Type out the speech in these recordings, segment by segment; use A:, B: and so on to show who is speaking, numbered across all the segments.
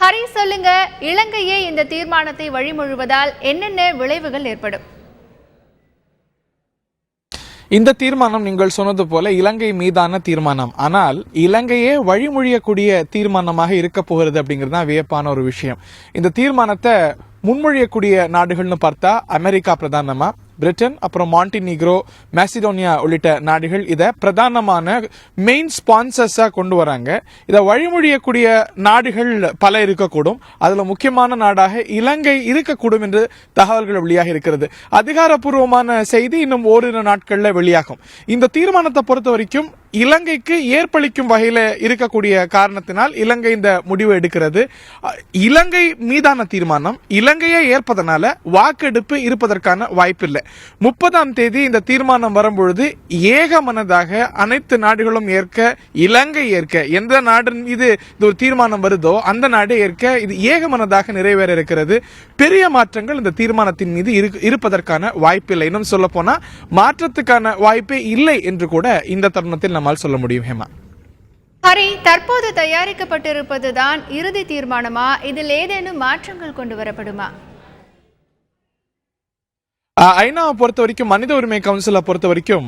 A: ஹரி சொல்லுங்க, இலங்கையே இந்த தீர்மானத்தை வழிமொழிவதால் என்னென்ன விளைவுகள் ஏற்படும்?
B: இந்த தீர்மானம் நீங்கள் சொன்னது போல இலங்கை மீதான தீர்மானம். ஆனால் இலங்கையே வழிமொழியக்கூடிய தீர்மானமாக இருக்க போகிறது அப்படிங்கிறது தான் வியப்பான ஒரு விஷயம். இந்த தீர்மானத்தை முன்மொழியக்கூடிய நாடுகள்னு பார்த்தா அமெரிக்கா பிரதானமா, பிரிட்டன், அப்புறம் மாண்டினீக்ரோ, மேசிடோனியா உள்ளிட்ட நாடுகள் இதை பிரதானமான மெயின் ஸ்பான்சர்ஸா கொண்டு வராங்க. இதை வழிமொழியக்கூடிய நாடுகள் பல இருக்கக்கூடும். அதுல முக்கியமான நாடாக இலங்கை இருக்கக்கூடும் என்று தகவல்கள் வெளியாக இருக்கிறது. அதிகாரப்பூர்வமான செய்தி இன்னும் ஓரிரு நாட்கள்ல வெளியாகும். இந்த தீர்மானத்தை பொறுத்த வரைக்கும் இலங்கைக்கு ஏற்பளிக்கும் வகையில இருக்கக்கூடிய காரணத்தினால் இலங்கை இந்த முடிவு எடுக்கிறது. இலங்கை மீதான தீர்மானம் இலங்கையை ஏற்பதனால வாக்கெடுப்பு இருப்பதற்கான வாய்ப்பில்லை. 30ஆம் தேதி இந்த தீர்மானம் வரும்பொழுது ஏகமனதாக அனைத்து நாடுகளும் ஏற்க, இலங்கை ஏற்க, எந்த நாடு மீது இது ஒரு தீர்மானம் வருதோ அந்த நாடு ஏற்க இது ஏகமனதாக நிறைவேற இருக்கிறது. பெரிய மாற்றங்கள் இந்த தீர்மானத்தின் மீது இருப்பதற்கான வாய்ப்பில்லை. இன்னும் சொல்ல போனா மாற்றத்துக்கான வாய்ப்பே இல்லை என்று கூட இந்த தருணத்தில் நம்மால் சொல்ல முடியும். ஹேமா,
A: ஹரி, தற்போது தயாரிக்கப்பட்டிருப்பதுதான் இறுதி தீர்மானமா? இதில் ஏதேனும் மாற்றங்கள் கொண்டு வரப்படுமா?
B: ஐநாவை பொறுத்த வரைக்கும், மனித உரிமை கவுன்சிலை பொறுத்த வரைக்கும்,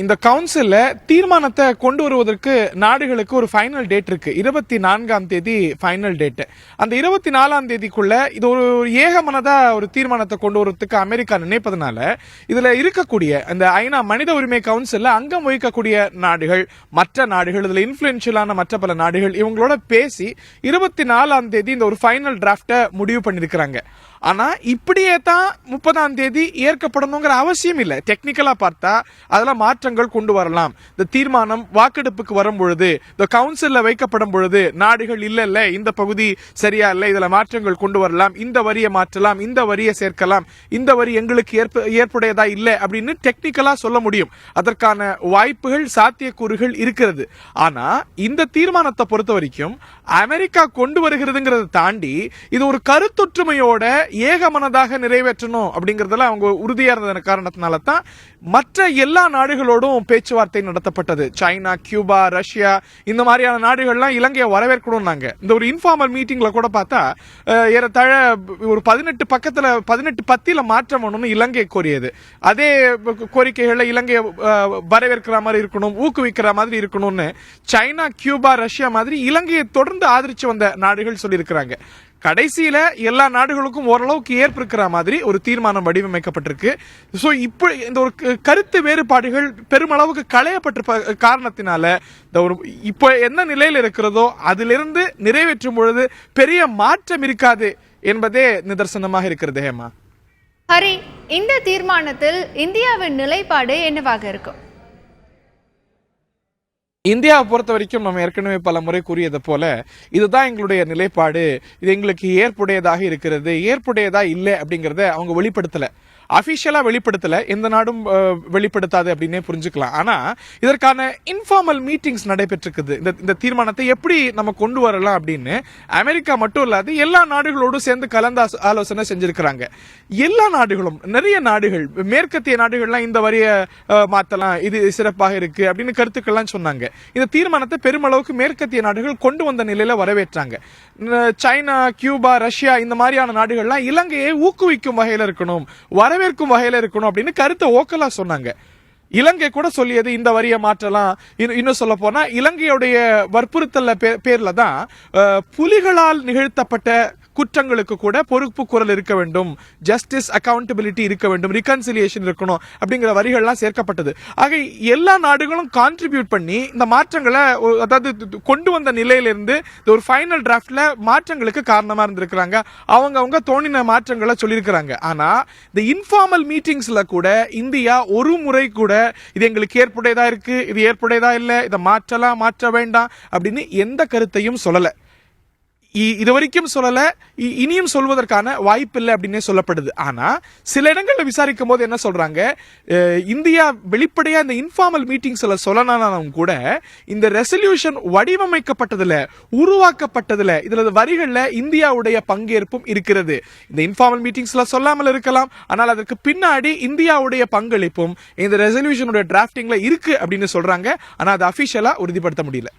B: இந்த கவுன்சில தீர்மானத்தை கொண்டு வருவதற்கு நாடுகளுக்கு ஒரு ஃபைனல் டேட் இருக்கு. 24ஆம் தேதி ஃபைனல் டேட். அந்த 24ஆம் தேதிக்குள்ள இது ஒரு ஏகமனதா ஒரு தீர்மானத்தை கொண்டு வருவதற்கு அமெரிக்கா நினைப்பதனால இதுல இருக்கக்கூடிய அந்த ஐநா மனித உரிமை கவுன்சில்ல அங்கம் வகிக்கக்கூடிய நாடுகள், மற்ற நாடுகள், இதுல இன்ஃபுளுன்ஷியலான மற்ற பல நாடுகள் இவங்களோட பேசி 24ஆம் தேதி இந்த ஒரு ஃபைனல் டிராஃப்ட முடிவு பண்ணிருக்கிறாங்க. ஆனா இப்படியே தான் 30ஆம் தேதி ஏற்கப்படணுங்கிற அவசியம் இல்லை. டெக்னிக்கலா பார்த்தா அதெல்லாம் மாற்றங்கள் கொண்டு வரலாம். இந்த தீர்மானம் வாக்கெடுப்புக்கு வரும் பொழுது, இந்த கவுன்சில்ல வைக்கப்படும் பொழுது நாடுகள் இல்ல இந்த பகுதி சரியா இல்லை, இதுல மாற்றங்கள் கொண்டு வரலாம், இந்த வரியை மாற்றலாம், இந்த வரியை சேர்க்கலாம், இந்த வரி எங்களுக்கு ஏற்புடையதா இல்லை அப்படின்னு டெக்னிக்கலா சொல்ல முடியும். அதற்கான வாய்ப்புகள், சாத்தியக்கூறுகள் இருக்கிறது. ஆனா இந்த தீர்மானத்தை பொறுத்த வரைக்கும் அமெரிக்கா கொண்டு வருகிறதுங்கிறத தாண்டி இது ஒரு கருத்தொற்றுமையோட ஏகமனதாக நிறைவேற்றணும் அப்படிங்கறதுல அவங்க உறுதியா இருந்த காரணத்தினால தான் மற்ற எல்லா நாடுகளோடும் பேச்சுவார்த்தை நடத்தப்பட்டது. சைனா, கியூபா, ரஷ்யா இந்த மாதிரியான நாடுகள்லாம் இலங்கையை வரவேற்கணும்னாங்க. இந்த ஒரு இன்ஃபார்மல் மீட்டிங்ல கூட பார்த்தா ஏறத்தாழ ஒரு 18 பக்கத்துல 18 பத்தியில மாற்றம் பண்ணணும்னு இலங்கை கோரியது. அதே கோரிக்கைகளை இலங்கையை வரவேற்கிற மாதிரி இருக்கணும், ஊக்குவிக்கிற மாதிரி இருக்கணும்னு சைனா, கியூபா, ரஷ்யா மாதிரி இலங்கையை தொடர்ந்து ஆதரிச்சு வந்த நாடுகள் சொல்லியிருக்கிறாங்க. கடைசியில எல்லா நாடுகளுக்கும் ஓரளவுக்கு ஏற்படுகிற மாதிரி ஒரு தீர்மானம் வடிவமைக்கப்பட்டிருக்கு. சோ இப்போ இந்த ஒரு கருத்து வேறுபாடுகள் பெருமளவுக்கு களையப்பட்ட காரணத்தினால இந்த ஒரு இப்போ என்ன நிலையில் இருக்கிறதோ அதிலிருந்து நிறைவேற்றும் பொழுது பெரிய மாற்றம் இருக்காது என்பதே நிதர்சனமாக இருக்கிறது. ஹேமா,
A: ஹரி, இந்த தீர்மானத்தில் இந்தியாவின் நிலைப்பாடு என்னவாக இருக்கும்?
B: இந்தியாவை பொறுத்த வரைக்கும் நம்ம ஏற்கனவே பல முறை கூறியது போல இதுதான் எங்களுடைய நிலைப்பாடு, இது எங்களுக்கு ஏற்புடையதாக இருக்கிறது, ஏற்புடையதா இல்லை அப்படிங்கறத அவங்க வெளிப்படுத்தல, அபிஷியலா வெளிப்படுத்தல, எந்த நாடும் வெளிப்படுத்தாது அப்படின்னே புரிஞ்சுக்கலாம். ஆனா இதற்கான இன்ஃபார்மல் மீட்டிங்ஸ் நடைபெற்றிருக்குது. இந்த தீர்மானத்தை எப்படி நம்ம கொண்டு வரலாம் அப்படின்னு அமெரிக்கா மட்டும் இல்லாது எல்லா நாடுகளோடும் சேர்ந்து கலந்து ஆலோசனை செஞ்சிருக்கிறாங்க. எல்லா நாடுகளும், நிறைய நாடுகள், மேற்கத்திய நாடுகள்லாம் இந்த வரிய மாத்தலாம், இது சிறப்பாக இருக்கு அப்படின்னு கருத்துக்கள்லாம் சொன்னாங்க. இந்த தீர்மானத்தை பெருமளவுக்கு மேற்கத்திய நாடுகள் கொண்டு வந்த நிலையில வரவேற்றாங்க. சைனா, கியூபா, ரஷ்யா இந்த மாதிரியான நாடுகள்லாம் இலங்கையை ஊக்குவிக்கும் வகையில இருக்கணும், வரவேற்கும் வகையில இருக்கணும் அப்படின்னு கருத்தை ஓக்கலா சொன்னாங்க. இலங்கை கூட சொல்லியது இந்த வரியை மாற்றலாம். இன்னும் சொல்ல போனா இலங்கையுடைய வற்புறுத்தல் பேர்ல தான் புலிகளால் நிகழ்த்தப்பட்ட குற்றங்களுக்கு கூட பொறுப்பு குரல் இருக்க வேண்டும், ஜஸ்டிஸ், அக்கௌண்டபிலிட்டி இருக்க வேண்டும், ரிகன்சிலியேஷன் இருக்கணும் அப்படிங்கிற வரிகள்லாம் சேர்க்கப்பட்டது. ஆக எல்லா நாடுகளும் கான்ட்ரிபியூட் பண்ணி இந்த மாற்றங்களை, அதாவது கொண்டு வந்த நிலையிலிருந்து ஒரு ஃபைனல் டிராஃப்ட்ல மாற்றங்களுக்கு காரணமா இருந்திருக்கிறாங்க. அவங்க தோணின மாற்றங்களை சொல்லியிருக்கிறாங்க. ஆனா இந்த இன்ஃபார்மல் மீட்டிங்ஸ்ல கூட இந்தியா ஒரு முறை கூட இது எங்களுக்கு ஏற்புடையதா இருக்கு, இது ஏற்புடையதா இல்லை, இதை மாற்றலாம், மாற்ற வேண்டாம் அப்படின்னு எந்த கருத்தையும் சொல்லல. இதுவரைக்கும் சொல்லல, இனியும் சொல்வதற்கான வாய்ப்பு இல்லை அப்படின்னே சொல்லப்படுது. ஆனா சில இடங்கள்ல விசாரிக்கும் போது என்ன சொல்றாங்க, இந்தியா வெளிப்படையா இந்த இன்ஃபார்மல் மீட்டிங்ஸ்ல சொல்லனாலும் கூட இந்த ரெசல்யூஷன் வடிவமைக்கப்பட்டதுல, உருவாக்கப்பட்டதுல, இதுல வரிகள்ல இந்தியாவுடைய பங்கேற்பும் இருக்கிறது. இந்த இன்ஃபார்மல் மீட்டிங்ஸ்ல சொல்லாமல் இருக்கலாம், ஆனால் அதற்கு பின்னாடி இந்தியாவுடைய பங்களிப்பும் இந்த ரெசல்யூஷனுடைய டிராஃப்டிங்ல இருக்கு அப்படின்னு சொல்றாங்க. ஆனா அது அபிஷியலா உறுதிப்படுத்த முடியல.